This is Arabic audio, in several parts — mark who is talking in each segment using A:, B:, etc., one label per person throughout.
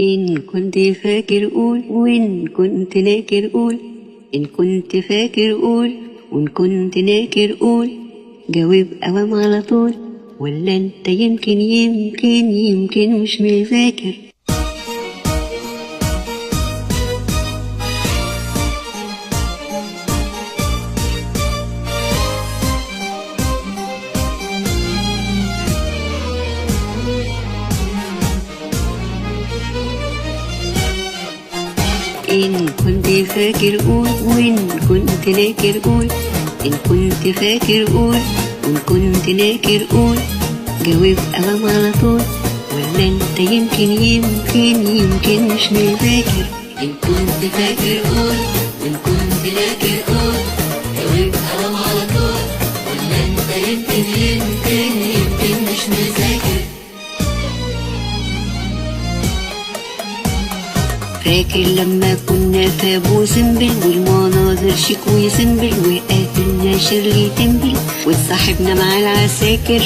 A: إن كنت فاكر قول، وإن كنت ناكر قول. إن كنت فاكر قول، وإن كنت ناكر قول. جاوب أوام على طول، ولا أنت يمكن مش مذاكر. إن كنت فاكر قول، وإن كنت ناكر قول. إن كنت فاكر قول، وإن كنت ناكر قول. جاوب أوام على طول، ولا أنت يمكن مش مذاكر. إن كنت فاكر قول، وإن كنت ناكر قول. جاوب أوام على طول، ولا أنت يمكن مش مذاكر. فاكر لما كنا في ابو سمبل، والمناظر شيك وسمبل، وقاتلنا شيرلي تمبل، واتصاحبنا مع العساكر.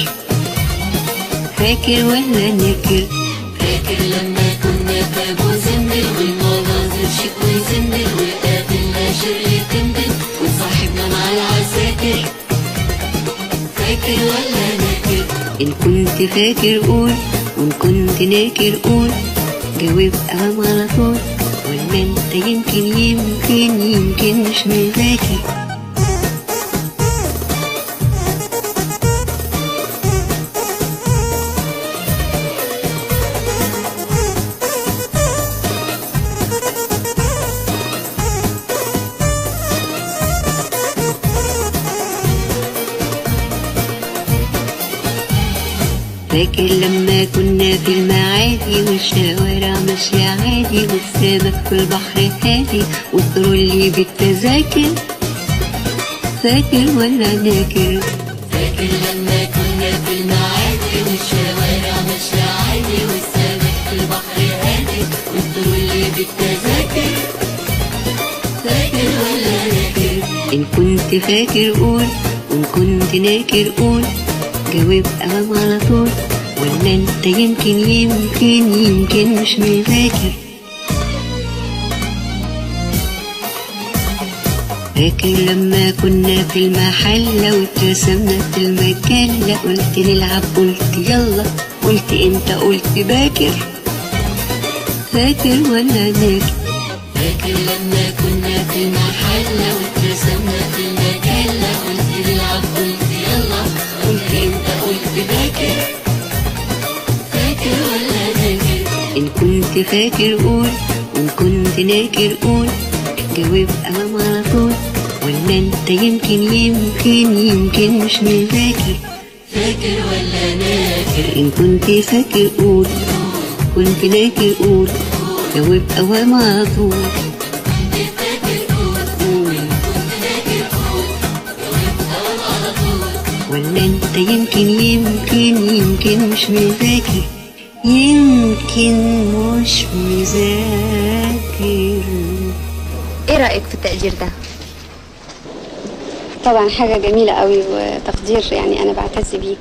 A: فاكر ولا ناكر؟ فاكر لما كنا في ابو سمبل، والمناظر شيك وسمبل، وقاتلنا شيرلي تمبل، واتصاحبنا مع العساكر. فاكر ولا ناكر؟ ان كنت فاكر قول، وان كنت ناكر قول. جاوب أوام على طول، ولا أنت يمكن مش مذاكر. فاكر لما كنا في المعادي، والشوارع ماشية عادي، والسمك في البحر هادي، والترولي بالتذاكر. فاكر ولا ناكر؟ فاكر لما كنا في المعادي، والشوارع ماشية عادي، والسمك في البحر هادي، والترولي بالتذاكر. فاكر ولا ناكر؟ إن كنت فاكر قول، وإن كنت ناكر قول. جاوب أوام على طول، ولا أنت يمكن مش مذاكر. فاكر لما كنا في المحلة، واترسمنا في المجلة، قلت نلعب قلت يلا، قلت امتى قلت باكر. فاكر ولا ناكر؟ فاكر لما كنا في المحلة، واترسمنا في المجلة، قلت نلعب قلت يلا، قلت امتى قلت باكر. فاكر ولا ناكر؟ إن كنت فاكر قول، وإن كنت ناكر قول. جاوب أوام على طول، ولا أنت يمكن مش مذاكر. فاكر ولا ناكر؟ إن كنت فاكر قول، كنت ناكر قول. جاوب أوام على طول. ولا أنت يمكن مش مذاكر. يمكن مش مذاكر.
B: ايه رأيك في التقدير ده؟
C: طبعا حاجة جميلة قوي وتقدير، يعني أنا بعتز بيه.